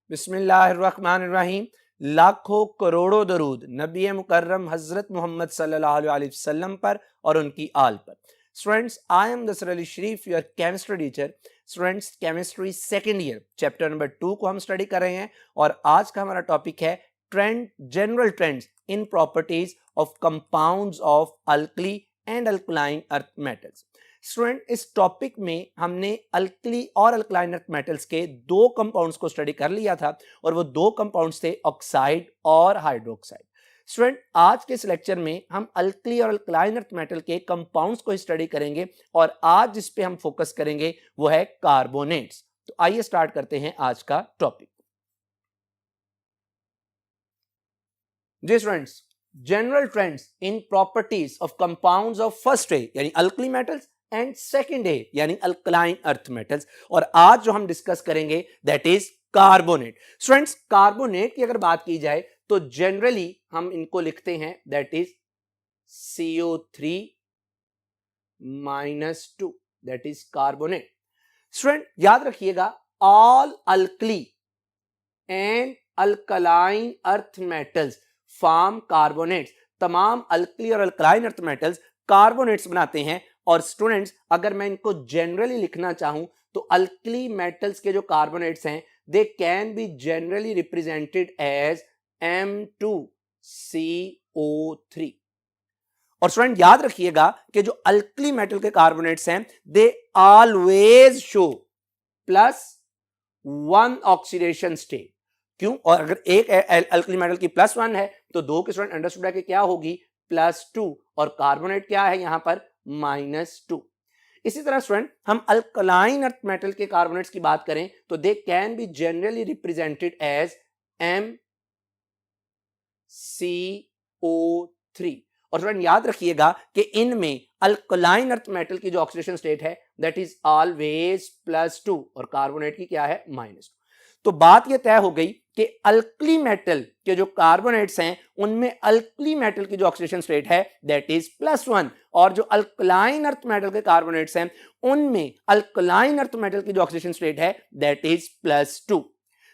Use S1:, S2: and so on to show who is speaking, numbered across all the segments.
S1: बिस्मिल्लाहिर्रहमानिर्रहीम। लाखों करोड़ों दरूद नबी मुकर्रम हजरत मोहम्मद सल्लल्लाहु अलैहि वसल्लम पर और उनकी आल पर। स्टूडेंट्स, आई एम दसर Ali Sharif, your chemistry teacher. Students, chemistry second year chapter number 2 को हम स्टडी कर रहे हैं और आज का हमारा टॉपिक है trend, general trends in properties of compounds of alkali and alkaline earth metals. Student, इस टॉपिक में हमने अल्कली और अल्कलाइन अर्थ मेटल्स के दो कंपाउंड्स को स्टडी कर लिया था और वो दो कंपाउंड्स थे ऑक्साइड और हाइड्रोक्साइड। स्टूडेंट, आज के इस लेक्चर में हम अल्कली और अल्कलाइन अर्थ मेटल के कंपाउंड्स को स्टडी करेंगे और आज जिस पे हम फोकस करेंगे वो है कार्बोनेट्स। तो आइए स्टार्ट करते हैं आज का टॉपिक। जी students, general trends in properties of compounds of first A यानी alkali metals and second A यानी अल्कलाइन अर्थ मेटल्स, और आज जो हम डिस्कस करेंगे that is carbonate. Students, carbonate की अगर बात की जाए तो जनरली हम इनको लिखते हैं that is CO3 -2, that is carbonate. Student, याद रखिएगा all alkali and alkaline earth metals form carbonates. तमाम अल्कली और अल्कलाइन अर्थ मेटल्स कार्बोनेट्स बनाते हैं। और स्टूडेंट्स, अगर मैं इनको जनरली लिखना चाहूं तो अल्कली मेटल्स के जो कार्बोनेट्स हैं they can be generally represented as M2CO3। और स्टूडेंट याद रखिएगा कि जो अल्कली मेटल के कार्बोनेट्स हैं they always show +1 oxidation state. क्यों? और अगर एक अल्कली मेटल की +1 है तो दो के स्टूडेंट अंडरस्टूड है कि क्या होगी +2, और कार्बोनेट क्या है यहां पर -2। इसी तरह स्टूडेंट हम अल्कलाइन अर्थ मेटल के कार्बोनेट्स की बात करें तो they can be generally represented as MCO3। और स्टूडेंट याद रखिएगा कि इनमें अल्कलाइन अर्थ मेटल की जो ऑक्सीडेशन स्टेट है दैट इज ऑलवेज +2 और कार्बोनेट की क्या है -2। तो बात यह तय हो गई कि अल्कली मेटल के जो कार्बोनेट्स हैं उनमें अल्कली मेटल की जो ऑक्सीडेशन स्टेट है दैट इज +1, और जो अल्कलाइन अर्थ मेटल के कार्बोनेट्स हैं उनमें अल्कलाइन अर्थ मेटल की जो ऑक्सीडेशन स्टेट है दैट इज +2।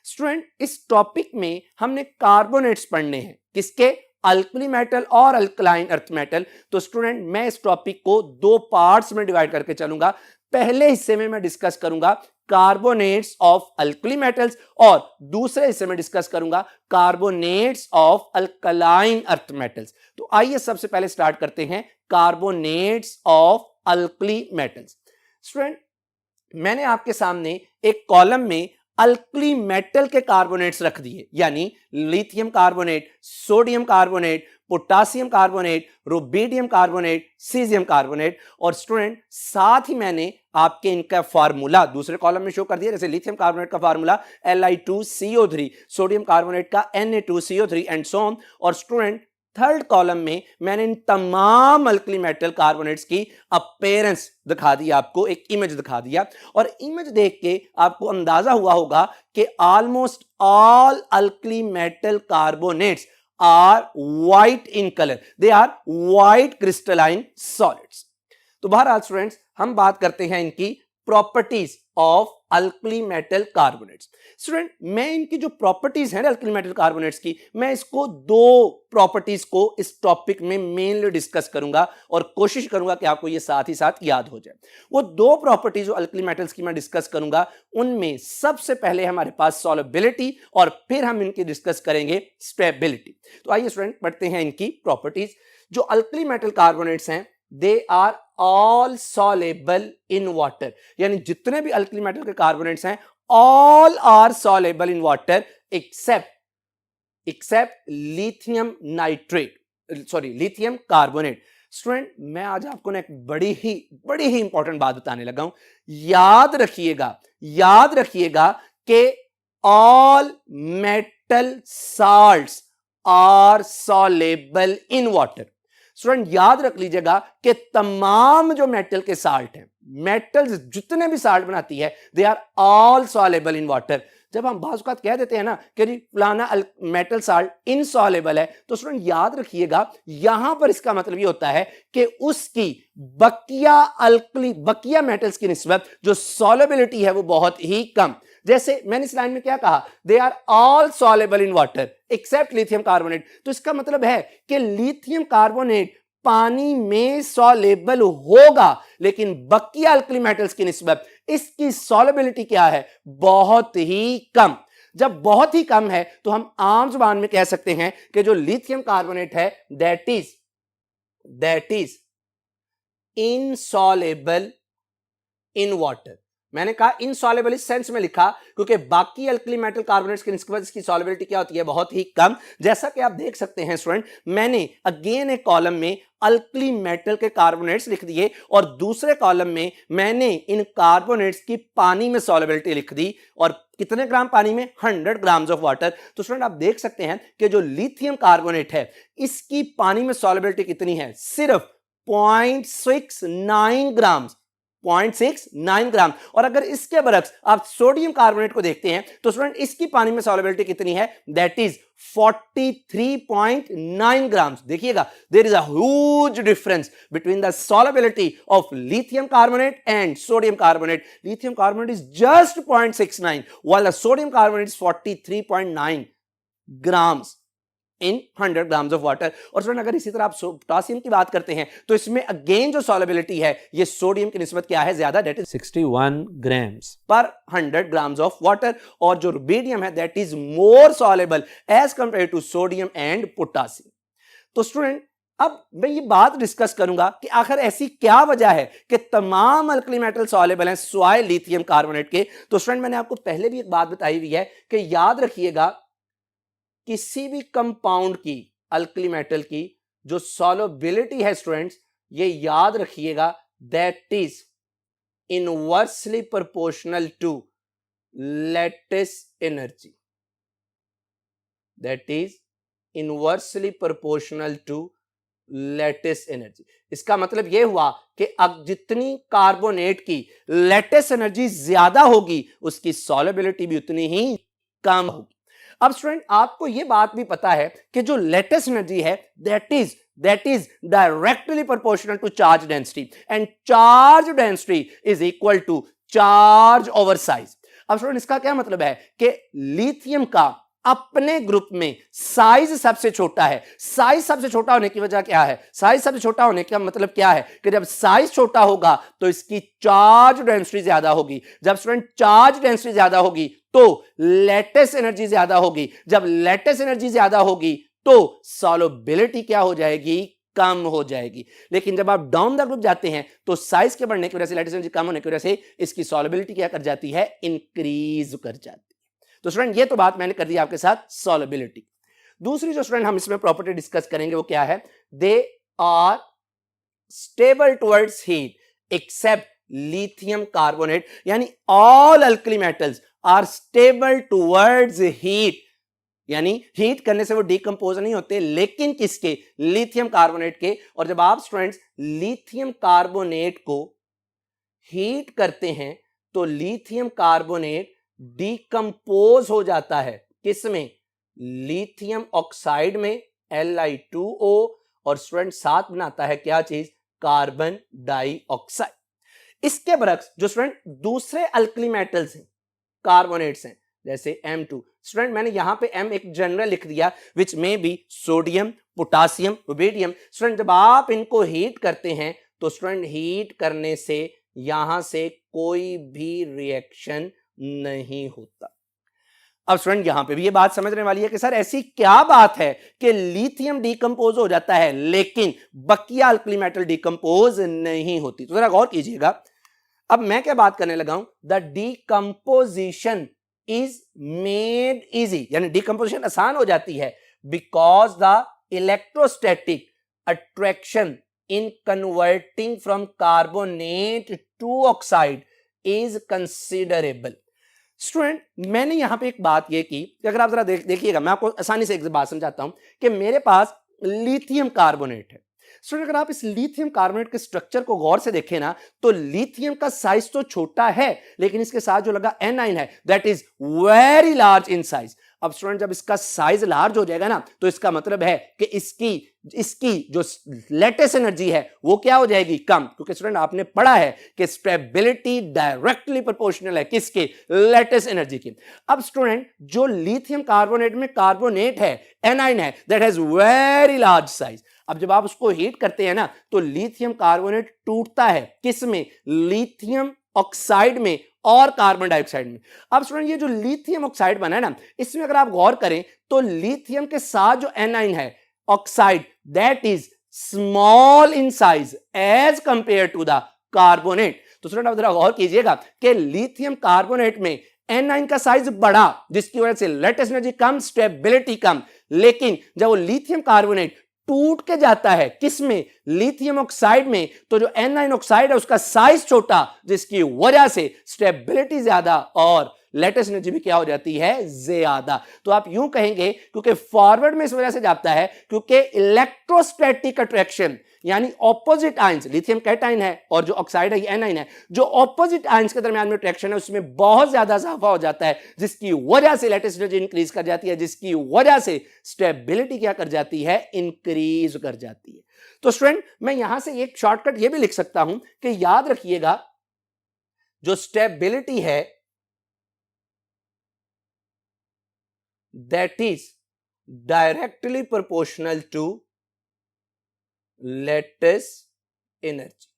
S1: स्टूडेंट, इस टॉपिक में हमने कार्बोनेट्स पढ़ने हैं, किसके? अल्कली मेटल और अल्कलाइन अर्थ मेटल। तो स्टूडेंट, मैं इस टॉपिक को दो पार्ट्स में डिवाइड करके चलूंगा। पहले हिस्से में मैं डिस्कस करूंगा कार्बोनेट्स ऑफ अल्कली मेटल्स और दूसरे हिस्से में डिस्कस करूंगा carbonates of alkaline earth metals. तो आइए सबसे पहले स्टार्ट करते हैं carbonates of alkali metals. Student, मैंने आपके सामने एक कॉलम में अल्कली मेटल के कार्बोनेट्स रख दिए, यानी lithium carbonate, sodium carbonate, potassium carbonate, rubidium carbonate, caesium carbonate. और स्टूडेंट साथ ही मैंने आपके इनका फार्मूला दूसरे कॉलम में शो कर दिया, जैसे लिथियम कार्बोनेट का फार्मूला Li2CO3, सोडियम कार्बोनेट का Na2CO3 एंड सो ऑन। और स्टूडेंट थर्ड कॉलम में मैंने इन तमाम अल्कली मेटल कार्बोनेट्स की अपीयरेंस दिखा दी, आपको एक इमेज दिखा दिया, और इमेज देख के आपको अंदाजा हुआ होगा कि almost all alkali metal carbonates are white in colour, they are white crystalline solids. तो बहरहाल स्टूडेंट्स, हम बात करते हैं इनकी properties of alkali metal carbonates. Student, मैं इनकी जो प्रॉपर्टीज हैं अल्कली मेटल कार्बोनेट्स की, मैं इसको दो प्रॉपर्टीज को इस टॉपिक में मेनली डिस्कस करूंगा और कोशिश करूंगा कि आपको ये साथ ही साथ याद हो जाए। वो दो प्रॉपर्टीज जो अल्कली मेटल्स की मैं डिस्कस करूंगा उनमें सबसे पहले हमारे पास सॉल्युबिलिटी और फिर हम इनकी डिस्कस करेंगे स्टेबिलिटी। तो आइए स्टूडेंट पढ़ते हैं इनकी प्रॉपर्टीज। जो अल्कली मेटल कार्बोनेट्स हैं they are all soluble in water, यानी जितने भी अल्कली मेटल के कार्बोनेट्स हैं all are soluble in water except lithium nitrate, sorry lithium carbonate. Student, मैं आज आपको ना एक बड़ी ही इंपॉर्टेंट बात बताने लगा हूं। याद रखिएगा कि all metal salts are soluble in water. Student याद रख लीजिएगा कि तमाम जो मेटल के साल्ट हैं, मेटल्स जितने भी साल्ट बनाती है they are all soluble in water. जब हम बाज़ औक़ात कह देते हैं ना कि फलाना मेटल साल्ट इनसॉलेबल है, तो स्टूडेंट याद रखिएगा यहां पर इसका मतलब ये होता है कि उसकी बकिया मेटल्स की निस्बत जो सॉलेबिलिटी है वो बहुत ही कम। जैसे मैंने इस लाइन में क्या कहा, they are all soluble in water except lithium carbonate. तो इसका मतलब है कि लिथियम कार्बोनेट पानी में सॉल्युबल होगा, लेकिन बाकी अल्कली मेटल्स की निस्बत इसकी सॉल्युबिलिटी क्या है, बहुत ही कम। जब बहुत ही कम है तो हम आम जुबान में कह सकते हैं कि जो लिथियम कार्बोनेट है that is insoluble in water. मैंने कहा इनसॉल्युबल इस सेंस में लिखा क्योंकि बाकी अल्कली मेटल कार्बोनेट्स की निस्बत इसकी सॉल्युबिलिटी क्या होती है, बहुत ही कम। जैसा कि आप देख सकते हैं स्टूडेंट, मैंने अगेन एक कॉलम में अल्कली मेटल के कार्बोनेट्स लिख दिए और दूसरे कॉलम में मैंने इन कार्बोनेट्स की पानी में सॉल्युबिलिटी लिख दी। और कितने ग्राम पानी में, 100 ग्राम्स ऑफ वाटर। तो स्टूडेंट आप देख सकते हैं कि जो लिथियम कार्बोनेट है इसकी पानी में सॉल्युबिलिटी कितनी है, सिर्फ 0.69 ग्राम, 0.69 ग्राम। और अगर इसके बरक्स आप सोडियम कार्बोनेट को देखते हैं तो स्टूडेंट इसकी पानी में सॉल्युबिलिटी कितनी है, दैट इज 43.9 ग्राम। देखिएगा, there is a huge difference between the solubility of lithium carbonate and sodium carbonate. Lithium carbonate is just 0.69 while the sodium carbonate is 43.9 grams in 100 grams of water. और student अगर इसी तरह आप potassium की बात करते हैं तो इसमें अगेन जो सॉल्युबिलिटी है ये सोडियम की निस्बत क्या है, ज्यादा, दैट इज 61 ग्राम्स पर 100 ग्राम्स ऑफ वाटर। और जो रुबीडियम है that is more soluble as compared to sodium and potassium. तो स्टूडेंट अब मैं ये बात डिस्कस करूंगा कि आखिर ऐसी क्या वजह है कि तमाम अल्कली मेटल सॉल्युबल हैं सिवाय लिथियम कार्बोनेट के। तो स्टूडेंट मैंने आपको पहले भी एक बात बताई हुई है कि याद रखिएगा, किसी भी कंपाउंड की, अल्कली मेटल की जो सॉल्युबिलिटी है स्टूडेंट्स, ये याद रखिएगा, that is inversely proportional to lattice energy. That is inversely proportional to lattice energy. इसका मतलब यह हुआ कि अब जितनी कार्बोनेट की लैटिस एनर्जी ज्यादा होगी उसकी सॉल्युबिलिटी भी उतनी ही कम होगी। अब स्टूडेंट आपको यह बात भी पता है कि जो लेटेस्ट एनर्जी है that is directly proportional to charge density and charge density is equal to charge over size. अब स्टूडेंट इसका क्या मतलब है कि लिथियम का अपने ग्रुप में साइज सबसे छोटा है। साइज सबसे छोटा होने की वजह क्या है, साइज सबसे छोटा होने का मतलब क्या है कि जब साइज छोटा होगा तो इसकी चार्ज डेंसिटी ज्यादा होगी। जब स्टूडेंट चार्ज डेंसिटी ज्यादा होगी तो लैटिस एनर्जी ज्यादा होगी। जब लैटिस एनर्जी ज्यादा होगी तो सॉल्युबिलिटी क्या हो जाएगी, कम हो जाएगी। लेकिन जब आप डाउन द ग्रुप जाते हैं तो साइज के बढ़ने की वजह से, लैटिस एनर्जी कम होने की वजह से इसकी सॉल्युबिलिटी क्या कर जाती है, इंक्रीज कर जाती है। तो स्टूडेंट ये तो बात मैंने कर दी आपके साथ सॉल्युबिलिटी। दूसरी जो स्टूडेंट हम इसमें प्रॉपर्टी डिस्कस करेंगे वो क्या है, they are stable towards heat except lithium carbonate, यानी all alkali metals are stable towards heat, यानी हीट करने से वो डिकंपोज नहीं होते, लेकिन किसके, लिथियम कार्बोनेट के। और जब आप स्टूडेंट्स लिथियम कार्बोनेट को हीट करते हैं तो लिथियम कार्बोनेट डिकंपोज हो जाता है, किसमें, लिथियम ऑक्साइड में Li2O, और स्टूडेंट साथ बनाता है क्या चीज, कार्बन डाइऑक्साइड। इसके बरक्स जो स्टूडेंट दूसरे अल्कली मेटल्स हैं, कार्बोनेट्स हैं, जैसे M2, स्टूडेंट मैंने यहां पे M एक जनरल लिख दिया, विच में B sodium, potassium, rubidium. Student जब आप इनको हीट करते हैं तो स्टूडेंट हीट करने से यहां से कोई भी रिएक्शन नहीं होता। अब स्टूडेंट यहां पे भी ये बात समझने वाली है कि सर ऐसी क्या बात है कि लिथियम डिकंपोज हो जाता है लेकिन बकिया अल्कली मेटल डिकंपोज नहीं होती। तो जरा गौर कीजिएगा, अब मैं क्या बात करने लगा हूं, the decomposition is made easy, यानी डिकंपोजिशन आसान हो जाती है because the electrostatic attraction in converting from carbonate to oxide is considerable. Student मैंने यहां पे एक बात ये की, अगर आप जरा देखिएगा, मैं आपको आसानी से एक बात समझाता हूं कि मेरे पास लिथियम कार्बोनेट है। स्टूडेंट अगर आप इस लिथियम कार्बोनेट के स्ट्रक्चर को गौर से देखें ना तो लिथियम का साइज तो छोटा है, लेकिन इसके साथ जो लगा एनाइन है that is very large in size. अब स्टूडेंट जब इसका साइज लार्ज हो जाएगा ना, तो इसका मतलब है कि इसकी जो लेटेस्ट एनर्जी है वो क्या हो जाएगी, कम, क्योंकि स्टूडेंट आपने पढ़ा है कि स्टेबिलिटी डायरेक्टली प्रोपोर्शनल है किसके, लेटेस्ट एनर्जी की। अब स्टूडेंट जो लिथियम कार्बोनेट में कार्बोनेट है, एनाइन है, that has very large size. अब जब आप उसको हीट करते हैं ना, तो लिथियम कार्बोनेट टूटता है किसमें, लिथियम ऑक्साइड में और कार्बन डाइऑक्साइड में। अब स्टूडेंट ये जो लिथियम ऑक्साइड बना है ना, इसमें अगर आप गौर करें तो लिथियम के साथ जो एनाइन है oxide, that is small in size as compared to the carbonate. तो स्टूडेंट आप जरा गौर कीजिएगा कि लिथियम कार्बोनेट में एनाइन का साइज बड़ा, जिसकी वजह से लेटेस्ट एनर्जी कम, स्टेबिलिटी कम। लेकिन जब वो लिथियम कार्बोनेट टूट के जाता है किसमें, लिथियम ऑक्साइड में, तो जो एनाइन ऑक्साइड है उसका साइज छोटा, जिसकी वजह से स्टेबिलिटी ज्यादा और लेटेस्ट एनर्जी भी क्या हो जाती है, ज्यादा। तो आप यूं कहेंगे क्योंकि फॉरवर्ड में इस वजह से जाता है क्योंकि इलेक्ट्रोस्टैटिक अट्रैक्शन यानी ऑपोजिट आयंस, लिथियम कैटाइन है और जो ऑक्साइड है ये एनाइन है, जो ऑपोजिट आयंस के दरमियान में अट्रैक्शन है उसमें बहुत ज्यादा इजाफा हो जाता है, जिसकी वजह से लेटेस्ट एनर्जी इंक्रीज कर जाती है, जिसकी वजह से स्टेबिलिटी क्या कर जाती है, इंक्रीज कर जाती है। तो स्टूडेंट मैं यहां से एक शॉर्टकट ये भी लिख सकता हूं कि याद रखिएगा जो स्टेबिलिटी है that is directly proportional to latest energy।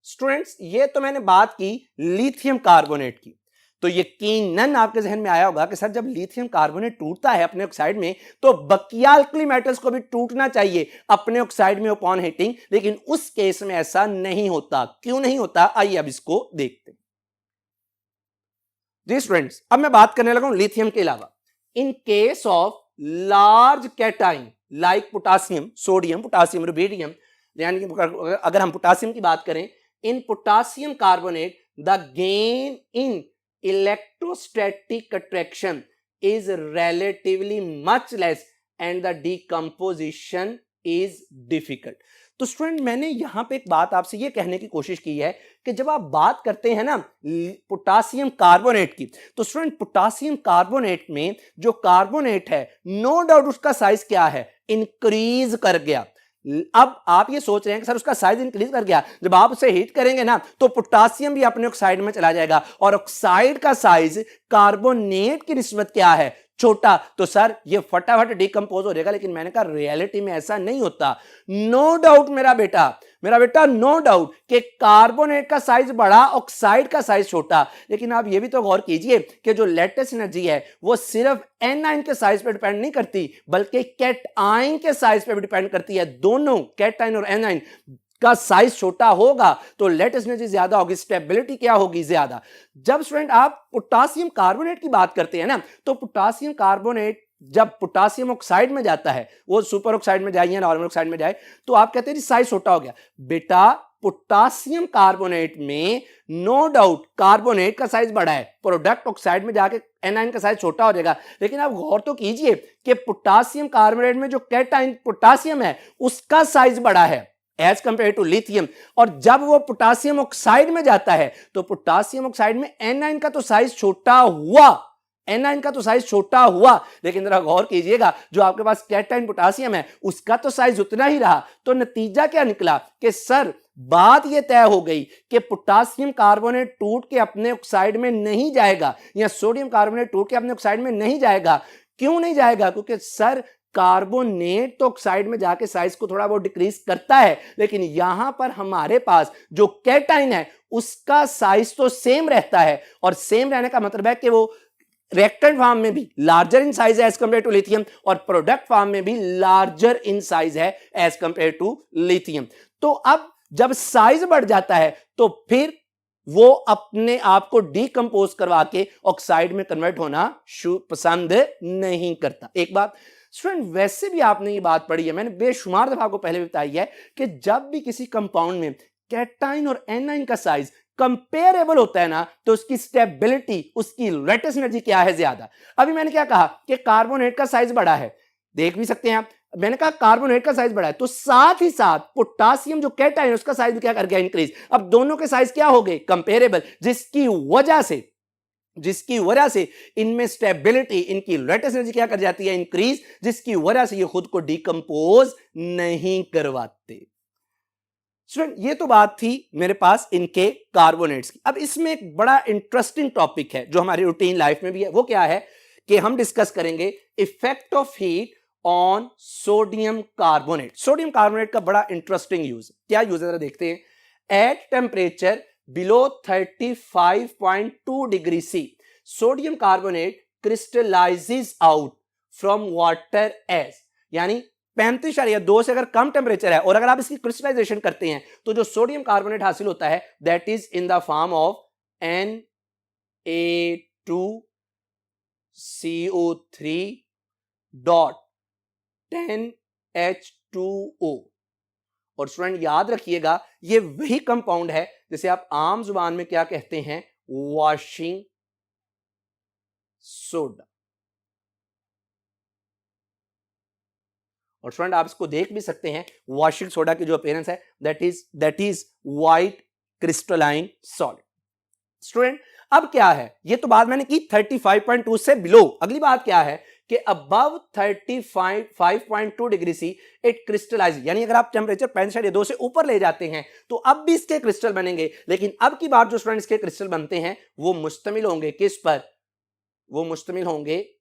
S1: Students ये तो मैंने बात की लिथियम कार्बोनेट की, तो यकीनन आपके जहन में आया होगा कि सर जब लिथियम कार्बोनेट टूटता है अपने ऑक्साइड में तो बकिया अल्कली मेटल्स को भी टूटना चाहिए अपने ऑक्साइड में अपॉन हीटिंग, लेकिन उस केस में ऐसा नहीं होता। क्यों नहीं होता, आइए अब इसको देखते हैं। जी स्टूडेंट्स अब मैं बात करने लगा हूं लिथियम के अलावा। In case of large cation like potassium, sodium, potassium, rubidium, यानी कि अगर हम पोटासियम की बात करें, in potassium carbonate the gain in electrostatic attraction is relatively much less and the decomposition is difficult। तो स्टूडेंट मैंने यहां पे एक बात आपसे ये कहने की कोशिश की है कि जब आप बात करते हैं ना पोटासियम कार्बोनेट की, तो स्टूडेंट पोटासियम कार्बोनेट में जो कार्बोनेट है नो डाउट उसका साइज क्या है, इंक्रीज कर गया। अब आप ये सोच रहे हैं कि सर उसका साइज इंक्रीज कर गया, जब आप उसे हीट करेंगे ना तो पोटासियम भी अपने ऑक्साइड में चला जाएगा और ऑक्साइड का साइज कार्बोनेट की निस्बत क्या है, छोटा, तो सर ये फटाफट डिकम्पोज हो जाएगा। लेकिन मैंने कहा रियलिटी में ऐसा नहीं होता। नो डाउट मेरा बेटा नो डाउट कि कार्बोनेट का साइज बड़ा, ऑक्साइड का साइज छोटा, लेकिन आप ये भी तो गौर कीजिए कि जो लेटेस्ट एनर्जी है वो सिर्फ एनाइन के साइज पे डिपेंड नहीं करती बल्कि कैटाइन के साइज पे भी डिपेंड करती है। दोनों कैटाइन और एनाइन का साइज छोटा होगा तो लेटेस्ट एनर्जी ज्यादा होगी, स्टेबिलिटी क्या होगी, ज्यादा। जब स्टूडेंट आप पोटासियम कार्बोनेट की बात करते हैं ना, तो पोटासियम कार्बोनेट जब पोटासियम ऑक्साइड में जाता है, वो सुपर ऑक्साइड में जाए या नॉर्मल ऑक्साइड में जाए, तो आप कहते हैं साइज छोटा हो गया। बेटा पोटासियम कार्बोनेट में नो डाउट कार्बोनेट का साइज बड़ा है, प्रोडक्ट ऑक्साइड में जाके एनाइन का साइज छोटा हो जाएगा। लेकिन आप गौर तो कीजिए कि पोटासियम कार्बोनेट में जो कैटाइन पोटासियम है उसका साइज बड़ा है एज कंपेयर टू लिथियम, और जब वो पोटासियम ऑक्साइड में जाता है तो पोटासियम ऑक्साइड में एनाइन का तो साइज छोटा हुआ, लेकिन जरा गौर कीजिएगा जो आपके पास कैटाइन पोटासियम है उसका तो साइज उतना ही रहा। तो नतीजा क्या निकला कि सर बात यह तय हो गई कि पोटासियम कार्बोनेट टूट के अपने ऑक्साइड में नहीं जाएगा या सोडियम कार्बोनेट टूट के अपने ऑक्साइड में नहीं जाएगा। क्यों नहीं जाएगा? क्योंकि सर कार्बोनेट तो ऑक्साइड में जाके साइज को थोड़ा बहुत डिक्रीज करता है, लेकिन यहां पर हमारे पास जो कैटाइन है उसका साइज तो सेम रहता है, और सेम रहने का मतलब है कि वो रिएक्टेंट फॉर्म में भी लार्जर इन साइज है एज कंपेयर टू लिथियम और प्रोडक्ट फॉर्म में भी लार्जर इन साइज है एज कंपेयर टू लिथियम। तो अब जब साइज बढ़ जाता है तो फिर वो अपने आप को डीकंपोज करवा के ऑक्साइड में कन्वर्ट होना पसंद नहीं करता। एक बात स्टूडेंट वैसे भी आपने ये बात पढ़ी है, मैंने बेशुमार दफा आपको पहले भी बताई है कि जब भी किसी कंपाउंड में कैटाइन और एनाइन का साइज कंपेरेबल होता है ना तो उसकी स्टेबिलिटी, उसकी लेटेस्ट एनर्जी क्या है, ज्यादा। अभी मैंने क्या कहा कि कार्बोनेट का साइज बड़ा है, देख भी सकते हैं आप, मैंने कहा कार्बोनेट का साइज बड़ा है, तो साथ ही साथ पोटासियम जो कैटाइन है उसका साइज भी क्या कर गया, इंक्रीज। अब दोनों के साइज क्या हो गए, कंपेरेबल, जिसकी वजह से जिसकी वजह से इनमें स्टेबिलिटी, इनकी लेटेस्ट एनर्जी क्या कर जाती है, इंक्रीज, जिसकी वजह से ये खुद को डिकम्पोज नहीं करवाते। स्टूडेंट ये तो बात थी मेरे पास इनके कार्बोनेट्स की। अब इसमें एक बड़ा इंटरेस्टिंग टॉपिक है जो हमारी रूटीन लाइफ में भी है, वो क्या है कि हम डिस्कस करेंगे effect of heat on sodium carbonate. Sodium carbonate का बड़ा इंटरेस्टिंग यूज, क्या यूज है जरा देखते हैं। At temperature below 35.2 degree C sodium carbonate crystallizes out from water as, यानी 35.2 से अगर कम टेम्परेचर है और अगर आप इसकी क्रिस्टलाइजेशन करते हैं तो जो सोडियम कार्बोनेट हासिल होता है that is in the form of Na2CO3 dot 10H2O। और स्टूडेंट याद रखिएगा ये वही कंपाउंड है जिसे आप आम जुबान में क्या कहते हैं, वॉशिंग सोडा। और स्टूडेंट आप इसको देख भी सकते हैं, वॉशिंग सोडा की जो अपीयरेंस है that is white crystalline solid. Student अब क्या है, ये तो बात मैंने की 35.2 से बिलो। अगली बात क्या है कि above 35.2 degree C it crystallize, यानी अगर आप टेम्परेचर 65.2 से ऊपर ले जाते हैं तो अब भी इसके क्रिस्टल बनेंगे, लेकिन अब की बात जो स्टूडेंट इसके क्रिस्टल बनते हैं वो मुश्तमिल होंगे किस पर, वो मुश्तमिल होंगे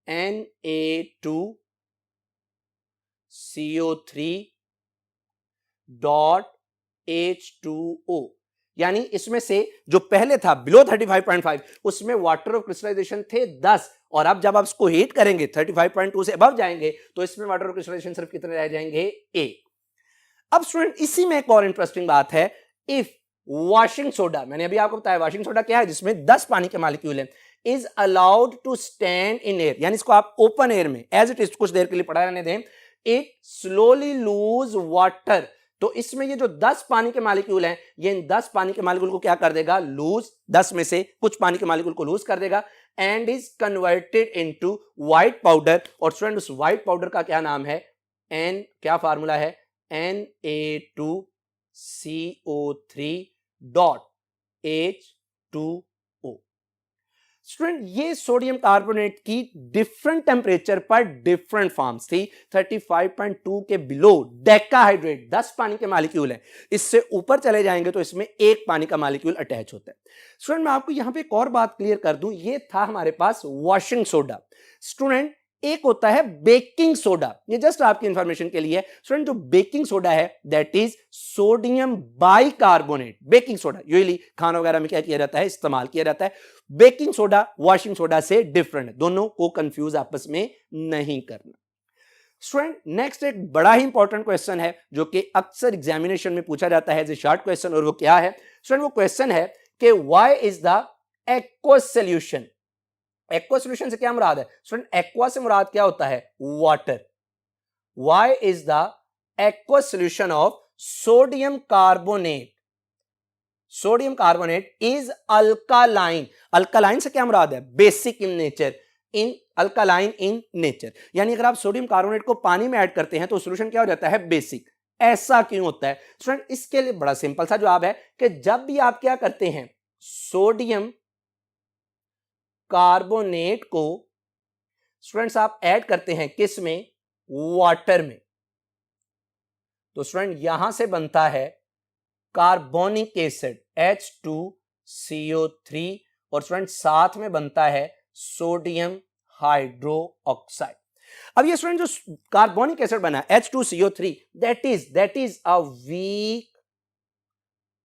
S1: Na2CO3.H2O, यानी इसमें से जो पहले था बिलो 35.5 उसमें वाटर ऑफ क्रिस्टलाइजेशन थे 10, और अब जब आप इसको हीट करेंगे 35.2 से अबव जाएंगे तो इसमें वाटर ऑफ क्रिस्टलाइजेशन सिर्फ कितने रह जाएंगे, 1। अब स्टूडेंट इसी में एक और इंटरेस्टिंग बात है, इफ वॉशिंग सोडा, मैंने अभी आपको बताया वॉशिंग सोडा क्या है जिसमें 10 पानी के मॉलिक्यूल हैं, is allowed to stand in air, यानी इसको आप ओपन एयर में एज इट इज कुछ देर के लिए पड़ा रहने दें, इट स्लोली लूज वाटर। तो इसमें ये जो 10 पानी के मॉलिक्यूल हैं ये इन 10 पानी के मॉलिक्यूल को क्या कर देगा, लूज, 10 में से कुछ पानी के मॉलिक्यूल को लूज कर देगा and is converted into white powder. और स्टूडेंट उस व्हाइट पाउडर का क्या नाम है, एन, क्या फार्मूला है, Na2CO3.H2O। स्टूडेंट ये सोडियम कार्बोनेट की डिफरेंट टेम्परेचर पर डिफरेंट फॉर्म्स थी। 35.2 के बिलो डेकाहाइड्रेट 10 पानी के मॉलिक्यूल हैं, इससे ऊपर चले जाएंगे तो इसमें एक पानी का मॉलिक्यूल अटैच होता है। स्टूडेंट मैं आपको यहां पे एक और बात क्लियर कर दूं, ये था हमारे पास वॉशिंग सोडा। स्टूडेंट एक होता है बेकिंग सोडा, ये जस्ट आपकी इंफॉर्मेशन के लिए। स्टूडेंट जो बेकिंग सोडा है that is sodium bicarbonate. Baking soda usually खाना वगैरह में क्या किया जाता है, इस्तेमाल किया जाता है। बेकिंग सोडा वॉशिंग सोडा से डिफरेंट है, दोनों को कंफ्यूज आपस में नहीं करना। स्टूडेंट नेक्स्ट एक बड़ा ही इंपॉर्टेंट क्वेश्चन है जो कि अक्सर एग्जामिनेशन में पूछा जाता है एज ए शॉर्ट क्वेश्चन, और वो क्या है स्टूडेंट, वो क्वेश्चन है कि why is the aqueous solution. Aqua solution से क्या मुराद है स्टूडेंट, एक्वा से मुराद क्या होता है, water. Why is the aqua solution of sodium carbonate, sodium carbonate is alkaline. Alkaline से क्या मुराद है, basic in nature, in alkaline in nature, यानी अगर आप सोडियम कार्बोनेट को पानी में ऐड करते हैं तो सॉल्यूशन क्या हो जाता है, बेसिक। ऐसा क्यों होता है स्टूडेंट, इसके लिए बड़ा सिंपल सा जवाब है कि जब भी आप क्या करते हैं सोडियम कार्बोनेट को स्टूडेंट्स आप ऐड करते हैं किस में, वाटर में, तो स्टूडेंट यहां से बनता है कार्बोनिक एसिड H2CO3, और स्टूडेंट साथ में बनता है सोडियम हाइड्रो ऑक्साइड। अब ये स्टूडेंट जो कार्बोनिक एसिड बना H2CO3 that is a weak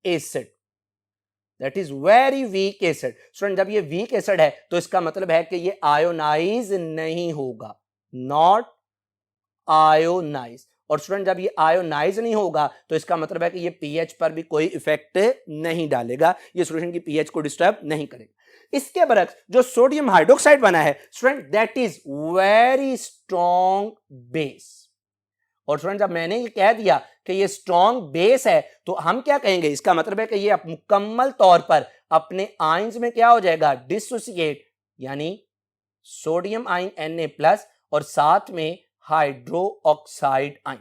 S1: acid, that is very weak acid. Student जब ये वीक एसिड है तो इसका मतलब है कि ये आयोनाइज नहीं होगा, नॉट आयोनाइज। और स्टूडेंट जब ये आयोनाइज नहीं होगा तो इसका मतलब है कि ये पीएच पर भी कोई इफेक्ट नहीं डालेगा, ये सॉल्यूशन की पीएच को डिस्टर्ब नहीं करेगा। इसके बरक्स जो सोडियम हाइड्रोक्साइड बना है student that is very strong base. और स्टूडेंट जब मैंने ये कह दिया कि ये स्ट्रॉन्ग बेस है तो हम क्या कहेंगे, इसका मतलब है कि ये मुकम्मल तौर पर अपने आयंस में क्या हो जाएगा, डिसोसिएट, यानी सोडियम आयन Na+ और साथ में हाइड्रो ऑक्साइड आयन।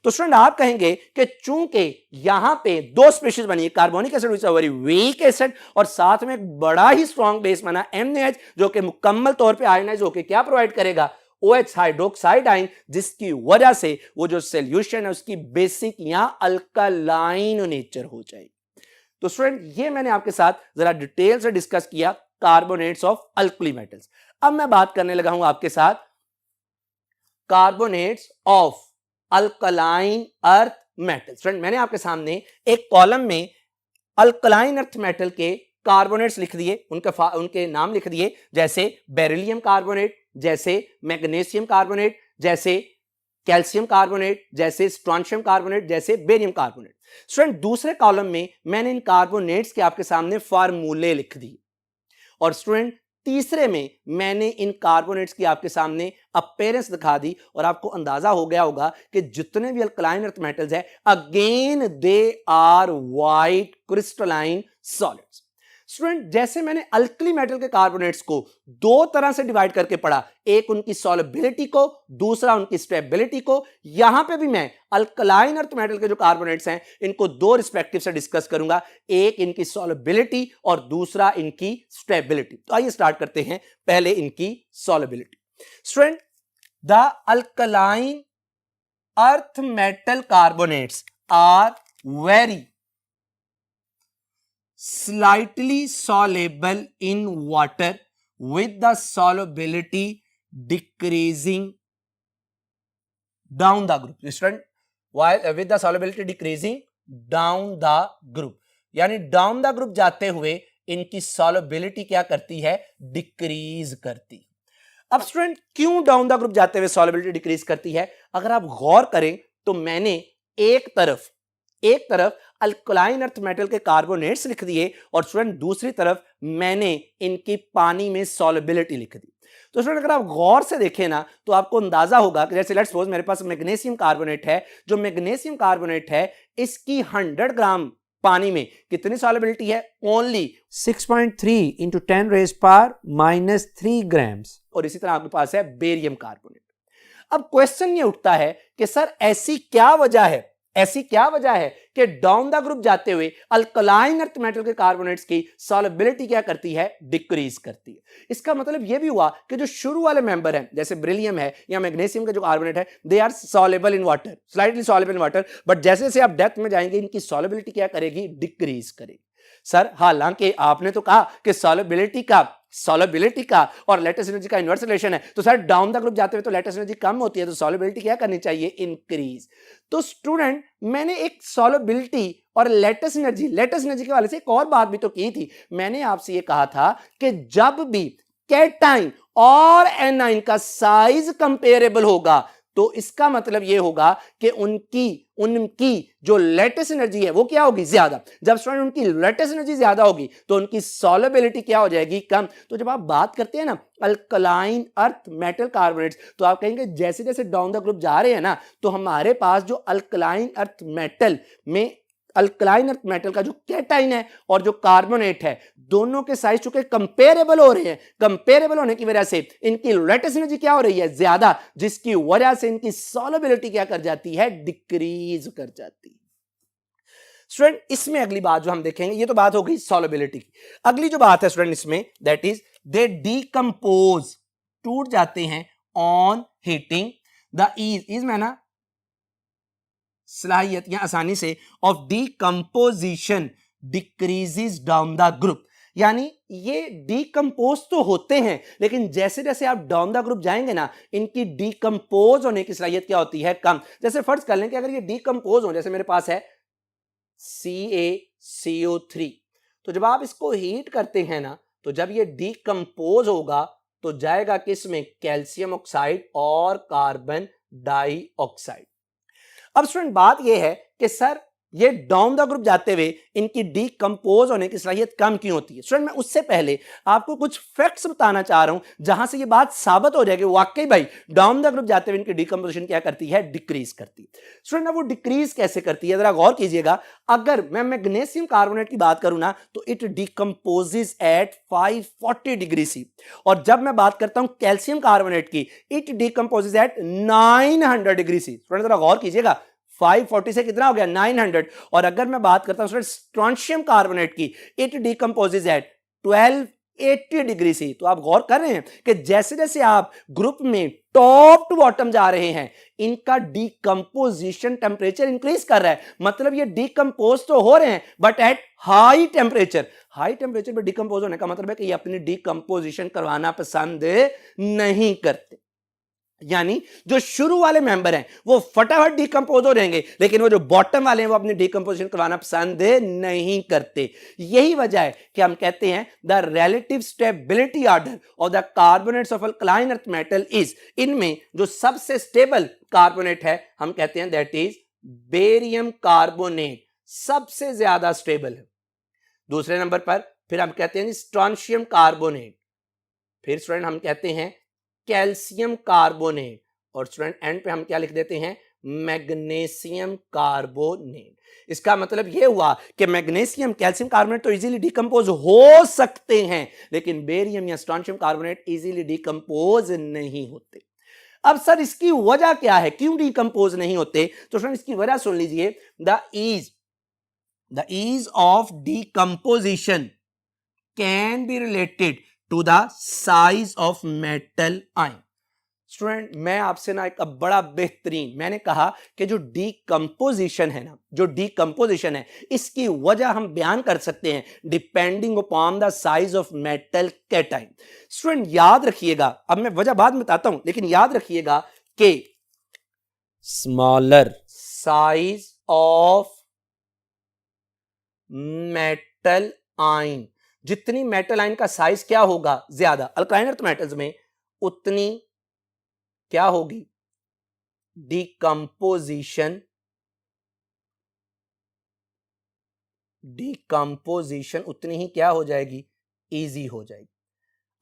S1: तो स्टूडेंट आप कहेंगे कि चूंकि यहां पे दो स्पीशीज बनी है, carbonic acid which very weak acid और साथ में एक बड़ा ही स्ट्रॉन्ग बेस बना NaH जो कि मुकम्मल तौर पे आयनाइज होकर क्या प्रोवाइड करेगा, OH हाइड्रोक्साइड आयन, जिसकी वजह से वो जो सॉल्यूशन है उसकी बेसिक या अल्कलाइन नेचर हो जाएगी। तो स्टूडेंट ये मैंने आपके साथ जरा डिटेल से डिस्कस किया कार्बोनेट्स ऑफ अल्कली मेटल्स। अब मैं बात करने लगा हूं आपके साथ carbonates of alkaline earth metal. Friend मैंने आपके सामने एक कॉलम में अल्कलाइन अर्थ मेटल के कार्बोनेट्स लिख दिए, उनके नाम लिख दिए, जैसे बेरिलियम कार्बोनेट, जैसे मैग्नीशियम कार्बोनेट, जैसे कैल्शियम कार्बोनेट, जैसे स्ट्रोंशियम कार्बोनेट, जैसे बेरियम कार्बोनेट। स्टूडेंट दूसरे कॉलम में मैंने इन कार्बोनेट्स के आपके सामने फार्मूले लिख दिए और स्टूडेंट तीसरे में मैंने इन कार्बोनेट्स की आपके सामने अपीयरेंस दिखा दी और आपको अंदाजा हो गया होगा कि जितने भी अल्कलाइन अर्थ मेटल्स है again they are white crystalline solids. Student जैसे मैंने अल्कली मेटल के कार्बोनेट्स को दो तरह से डिवाइड करके पढ़ा, एक उनकी सॉल्युबिलिटी को, दूसरा उनकी स्टेबिलिटी को, यहां पे भी मैं अल्कलाइन अर्थ मेटल के जो कार्बोनेट्स हैं इनको दो रिस्पेक्टिव से डिस्कस करूंगा, एक इनकी सॉल्युबिलिटी और दूसरा इनकी स्टेबिलिटी। तो आइए स्टार्ट करते हैं पहले इनकी solubility. Student the alkaline earth metal carbonates are very slightly soluble in water with the solubility decreasing down the group. Student, while with the solubility decreasing down the group, यानी down the group जाते हुए इनकी solubility क्या करती है, decrease करती। अब student क्यों डाउन द ग्रुप जाते हुए सॉल्युबिलिटी डिक्रीज करती है, अगर आप गौर करें तो मैंने एक तरफ अल्कलाइन अर्थ मेटल के कार्बोनेट्स लिख दिए और स्टूडेंट दूसरी तरफ मैंने इनकी पानी में सॉल्युबिलिटी लिख दी। तो स्टूडेंट अगर आप गौर से देखें ना तो आपको अंदाजा होगा कि जैसे लेट्स सपोज मेरे पास मैग्नीशियम कार्बोनेट है, जो मैग्नीशियम कार्बोनेट है इसकी 100 ग्राम पानी में कितनी सॉल्युबिलिटी है, only 6.3 into 10 raise power -3 grams. और इसी तरह आपके पास है बेरियम कार्बोनेट। अब क्वेश्चन ये उठता है कि सर ऐसी क्या वजह है कि डाउन द ग्रुप जाते हुए अल्कलाइन अर्थ मेटल के कार्बोनेट्स की सॉल्युबिलिटी क्या करती है, डिक्रीज करती है। इसका मतलब यह भी हुआ कि जो शुरू वाले मेंबर हैं जैसे बेरिलियम है या मैग्नीशियम का जो कार्बोनेट है, they are soluble in water, slightly soluble in water, but जैसे जैसे आप डेप्थ में जाएंगे इनकी सॉल्युबिलिटी क्या करेगी, डिक्रीज करेगी। सर हालांकि आपने तो कहा कि सॉल्युबिलिटी का और लेटेस्ट एनर्जी का इनवर्स रिलेशन है, तो सर डाउन द ग्रुप जाते हुए तो लेटेस्ट एनर्जी कम होती है, तो सॉल्युबिलिटी क्या करनी चाहिए, इंक्रीज। तो स्टूडेंट मैंने एक सॉल्युबिलिटी और लेटेस्ट एनर्जी के वाले से एक और बात भी तो की थी। मैंने आपसे ये कहा था कि जब भी कैटाइन और एनाइन का साइज कंपेरेबल होगा तो इसका मतलब यह होगा कि उनकी जो लेटेस्ट एनर्जी है वो क्या होगी, ज्यादा। जब स्टूडेंट उनकी लेटेस्ट एनर्जी ज्यादा होगी तो उनकी सॉल्युबिलिटी क्या हो जाएगी, कम। तो जब आप बात करते हैं ना अल्कलाइन अर्थ मेटल कार्बोनेट्स, तो आप कहेंगे जैसे जैसे डाउन द ग्रुप जा रहे हैं ना तो हमारे पास जो अल्कलाइन अर्थ मेटल का जो कैटाइन है और जो कार्बोनेट है दोनों के साइज चूंकि कंपेरेबल हो रहे हैं, कंपेरेबल होने की वजह से इनकी लेटेस्ट एनर्जी क्या हो रही है, ज्यादा, जिसकी वजह से इनकी सॉल्युबिलिटी क्या कर जाती है, डिक्रीज कर जाती है। स्टूडेंट इसमें अगली बात जो हम देखेंगे, ये तो बात हो गई सॉल्युबिलिटी की। अगली जो बात है स्टूडेंट इसमें दैट इज दे डीकंपोज, टूट जाते हैं ऑन हीटिंग, द इज में ना सलाहियत या आसानी से of decomposition decreases down the group, यानी ये डीकंपोज तो होते हैं लेकिन जैसे जैसे आप डाउन द ग्रुप जाएंगे ना इनकी डीकंपोज होने की सलाहियत क्या होती है, कम। जैसे फर्ज कर लें कि अगर ये डीकंपोज हो, जैसे मेरे पास है CaCO3, तो जब आप इसको हीट करते हैं ना तो जब ये डीकंपोज होगा तो जाएगा किस में, कैल्शियम ऑक्साइड और कार्बन डाइऑक्साइड। अब स्टूडेंट बात यह है कि सर ये डाउन द ग्रुप जाते हुए इनकी डीकंपोज होने की सलाहियत कम क्यों होती है। स्टूडेंट मैं उससे पहले आपको कुछ फैक्ट्स बताना चाह रहा हूं जहां से ये बात साबित हो जाएगी वाकई भाई डाउन द ग्रुप जाते हुए इनकी डीकंपोजिशन क्या करती है, डिक्रीज करती है। स्टूडेंट अब वो डिक्रीज कैसे करती है, जरा गौर कीजिएगा। अगर मैं मैग्नीशियम कार्बोनेट की बात करूं ना तो it decomposes at 540 degree C, और जब मैं बात करता हूं कैल्शियम कार्बोनेट की, it decomposes at 900 degree C. Student जरा गौर कीजिएगा, 540 से कितना हो गया 900। और अगर मैं बात करता हूं स्ट्रोंशियम कार्बोनेट की, it decomposes at 1280 degree C. तो आप गौर कर रहे हैं कि जैसे जैसे आप ग्रुप में टॉप टू बॉटम जा रहे हैं, इनका डिकम्पोजिशन टेम्परेचर इंक्रीज कर रहा है। मतलब ये डिकम्पोज तो हो रहे हैं but at high temperature. High temperature पर डिकम्पोज होने का मतलब है कि ये अपनी डिकम्पोजिशन करवाना पसंद नहीं करते। यानी जो शुरू वाले मेंबर हैं वो फटाफट डिकम्पोज हो रहेंगे, लेकिन वो जो बॉटम वाले हैं वो अपनी डिकम्पोजिशन करवाना पसंद नहीं करते। यही वजह है कि हम कहते हैं the relative stability order of the carbonates of alkaline earth metal is, इनमें जो सबसे स्टेबल कार्बोनेट है हम कहते हैं दैट इज बेरियम कार्बोनेट, सबसे ज्यादा स्टेबल है। दूसरे नंबर पर फिर हम कहते हैं स्ट्रोंशियम कार्बोनेट, फिर स्टूडेंट हम कहते हैं कैल्शियम कार्बोनेट, और स्टूडेंट एंड पे हम क्या लिख देते हैं मैग्नीशियम कार्बोनेट। इसका मतलब यह हुआ कि मैग्नीशियम कैल्शियम कार्बोनेट तो इजीली डिकम्पोज हो सकते हैं, लेकिन बेरियम या स्ट्रोंशियम कार्बोनेट इजीली डिकम्पोज नहीं होते। अब सर इसकी वजह क्या है, क्यों डिकम्पोज नहीं होते? तो स्टूडेंट इसकी वजह सुन लीजिए, the ease of decomposition can be related to the size of metal ion। Student मैं आपसे ना एक बड़ा बेहतरीन, मैंने कहा कि जो डीकंपोजिशन है ना, जो डीकंपोजिशन है इसकी वजह हम बयान कर सकते हैं depending upon the size of metal cation. Student याद रखिएगा, अब मैं वजह बाद में बताता हूं, लेकिन याद रखिएगा कि smaller size of metal ion, जितनी मेटल आयन का साइज क्या होगा ज्यादा अल्कालाइन अर्थ मेटल्स में, उतनी क्या होगी डिकम्पोजिशन उतनी ही क्या हो जाएगी इजी हो जाएगी।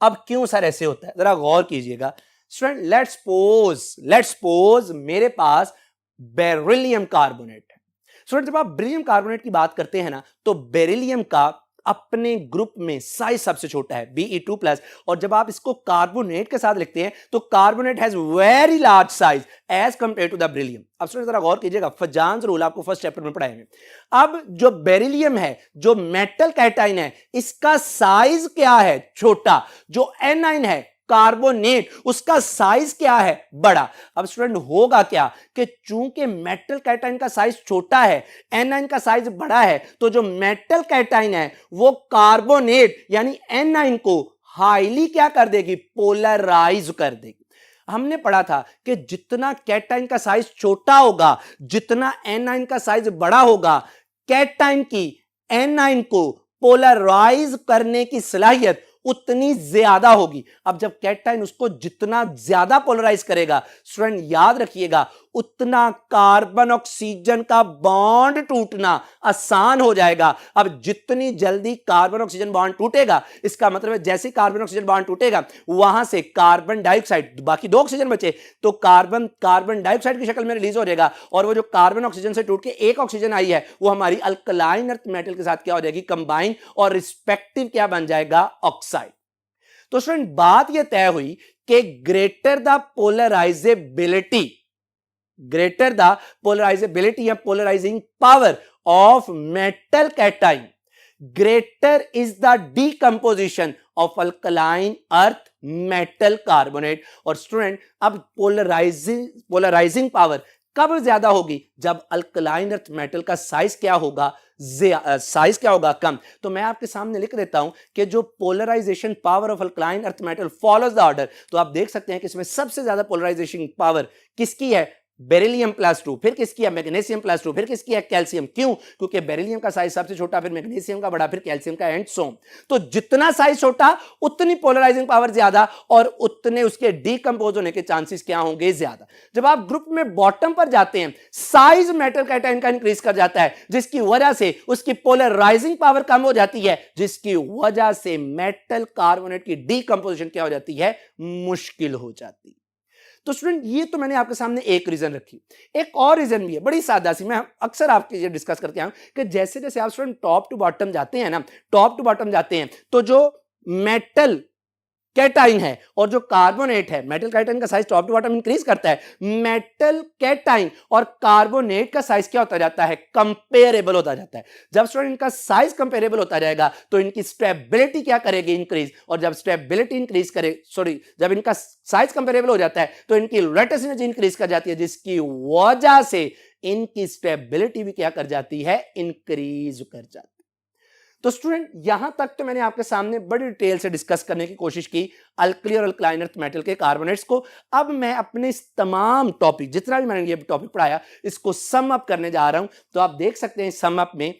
S1: अब क्यों सर ऐसे होता है जरा गौर कीजिएगा। स्टूडेंट लेट्स सपोज मेरे पास बेरिलियम कार्बोनेट है। स्टूडेंट जब आप बेरिलियम कार्बोनेट की बात करते हैं ना, तो बेरिलियम का अपने ग्रुप में साइज सबसे छोटा है Be2+, और जब आप इसको कार्बोनेट के साथ लिखते हैं तो carbonate has very large size as compared to the beryllium. अब स्टूडेंट जरा गौर कीजिएगा, फजान्स रूल आपको फर्स्ट चैप्टर में पढ़ाए हैं। अब जो बेरिलियम है, जो मेटल कैटाइन है, इसका साइज क्या है छोटा, जो एनाइन है कार्बोनेट उसका साइज क्या है बड़ा। अब स्टूडेंट होगा क्या कि चूंकि मेटल कैटाइन का साइज छोटा है, एनाइन का साइज बड़ा है, तो जो मेटल कैटाइन है वो कार्बोनेट यानी एनाइन को हाईली क्या कर देगी, पोलराइज कर देगी। हमने पढ़ा था कि जितना कैटाइन का साइज छोटा होगा, जितना एनाइन का साइज बड़ा होगा, कैटाइन की एनाइन को पोलराइज करने की सलाहियत उतनी ज्यादा होगी। अब जब कैटाइन उसको जितना ज्यादा पोलराइज करेगा, स्टूडेंट याद रखिएगा, उतना कार्बन ऑक्सीजन का बॉन्ड टूटना आसान हो जाएगा। अब जितनी जल्दी कार्बन ऑक्सीजन बॉन्ड टूटेगा, इसका मतलब है जैसे कार्बन ऑक्सीजन बॉन्ड टूटेगा वहां से कार्बन डाइऑक्साइड, बाकी 2 ऑक्सीजन बचे तो कार्बन डाइऑक्साइड की शक्ल में रिलीज हो जाएगा, और वो जो कार्बन ऑक्सीजन से टूट के एक ऑक्सीजन आई है वो हमारी अल्कलाइन अर्थ मेटल के साथ क्या हो जाएगी, कंबाइन, और रिस्पेक्टिव क्या बन जाएगा, ऑक्साइड। तो स्टूडेंट बात यह तय हुई कि ग्रेटर द पोलराइजेबिलिटी या polarizing power of metal cation, greater is the decomposition of alkaline earth metal carbonate. और स्टूडेंट अब पोलराइजिंग पावर कब ज्यादा होगी, जब अल्कलाइन अर्थ मेटल का साइज क्या होगा, कम। तो मैं आपके सामने लिख देता हूं कि जो polarization power of alkaline earth metal follows the order, तो आप देख सकते हैं कि इसमें सबसे ज्यादा पोलराइजेशन पावर किसकी है, बेरिलियम +2, फिर किसकी है मैग्नीशियम +2, फिर किसकी है कैल्शियम। क्यों? क्योंकि बेरिलियम का साइज सबसे छोटा, फिर मैग्नीशियम का बड़ा, फिर कैल्शियम का, एंड सो। तो जितना साइज छोटा उतनी पोलराइजिंग पावर ज्यादा, और उतने उसके डीकंपोज होने के चांसेस क्या होंगे, ज्यादा। जब आप ग्रुप में बॉटम पर जाते हैं, साइज मेटल कैटाइन का इंक्रीज कर जाता है, जिसकी वजह से उसकी पोलराइजिंग पावर कम हो जाती है, जिसकी वजह से मेटल कार्बोनेट की डीकंपोजिशन क्या हो जाती है, मुश्किल हो जाती है। तो स्टूडेंट ये तो मैंने आपके सामने एक रीजन रखी, एक और रीजन भी है बड़ी सादा सी, मैं अक्सर आपके ये डिस्कस करके आया हूं कि जैसे जैसे आप स्टूडेंट टॉप टू बॉटम जाते हैं ना, तो जो मेटल कैटाइन है, और जो कार्बोनेट है, मेटल कैटाइन का size top to bottom increase करता है, मेटल कैटाइन और कार्बोनेट का साइज क्या होता जाता है, कंपेरेबल होता जाता है। जब स्टूडेंट इनका साइज कंपेरेबल होता जाएगा तो इनकी स्टेबिलिटी क्या करेगी, इंक्रीज, और जब स्टेबिलिटी इंक्रीज करे, जब इनका साइज कंपेरेबल हो जाता है तो इनकी लैटिस एनर्जी इंक्रीज कर जाती है, जिसकी वजह से इनकी स्टेबिलिटी भी क्या कर जाती है, इंक्रीज कर जाती है। तो स्टूडेंट यहां तक तो मैंने आपके सामने बड़ी डिटेल से डिस्कस करने की कोशिश की अल्कली और अल्कलाइन अर्थ मेटल के कार्बोनेट्स को। अब मैं अपने इस तमाम टॉपिक, जितना भी मैंने ये टॉपिक पढ़ाया, इसको सम अप करने जा रहा हूं। तो आप देख सकते हैं सम अप में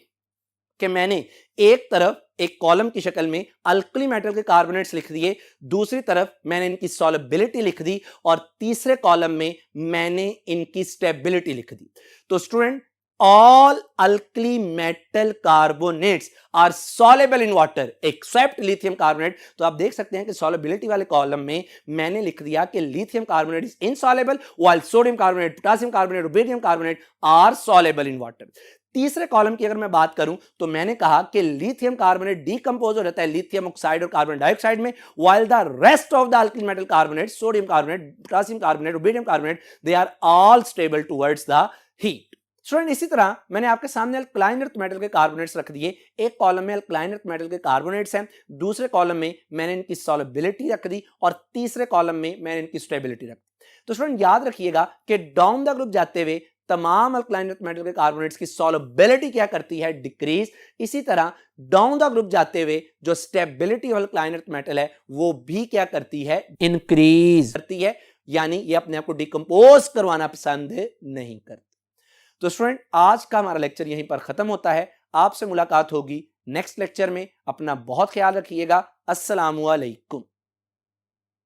S1: कि मैंने एक तरफ एक कॉलम की शक्ल में अल्कली मेटल के कार्बोनेट्स लिख दिए, दूसरी तरफ मैंने इनकी सॉल्युबिलिटी लिख दी, और तीसरे कॉलम में मैंने इनकी स्टेबिलिटी लिख दी। तो student, all alkali metal carbonates are soluble in water except lithium carbonate। तो आप देख सकते हैं कि solubility वाले कॉलम में मैंने लिख दिया कि lithium carbonate is insoluble while sodium carbonate, potassium carbonate, rubidium carbonate are soluble in water। तीसरे कॉलम की अगर मैं बात करूं तो मैंने कहा कि लिथियम कार्बोनेट डिकंपोज हो जाता है लिथियम ऑक्साइड और कार्बन डाइऑक्साइड में, while the rest of the alkali metal carbonates, sodium carbonate, potassium carbonate, rubidium carbonate, they are all stable towards the heat। Student, इसी तरह मैंने आपके सामने अल्कलाइन अर्थ मेटल के कार्बोनेट्स रख दिए। एक कॉलम में अल्कलाइन अर्थ मेटल के कार्बोनेट्स हैं, दूसरे कॉलम में मैंने इनकी सॉल्युबिलिटी रख दी, और तीसरे कॉलम में मैंने इनकी स्टेबिलिटी रख दी। तो स्टूडेंट याद रखिएगा कि डाउन द ग्रुप जाते हुए तमाम अल्कलाइन अर्थ मेटल के कार्बोनेट्स की सॉल्युबिलिटी क्या करती है, डिक्रीज। इसी तरह डाउन द ग्रुप जाते हुए जो stability of alkaline earth metal है वो भी क्या करती है, इंक्रीज करती है, यानी ये अपने आप को डिकंपोज करवाना पसंद नहीं करती। तो स्टूडेंट, आज का हमारा लेक्चर यहीं पर खत्म होता है। आपसे मुलाकात होगी नेक्स्ट लेक्चर में। अपना बहुत ख्याल रखिएगा। अस्सलामु अलैकुम।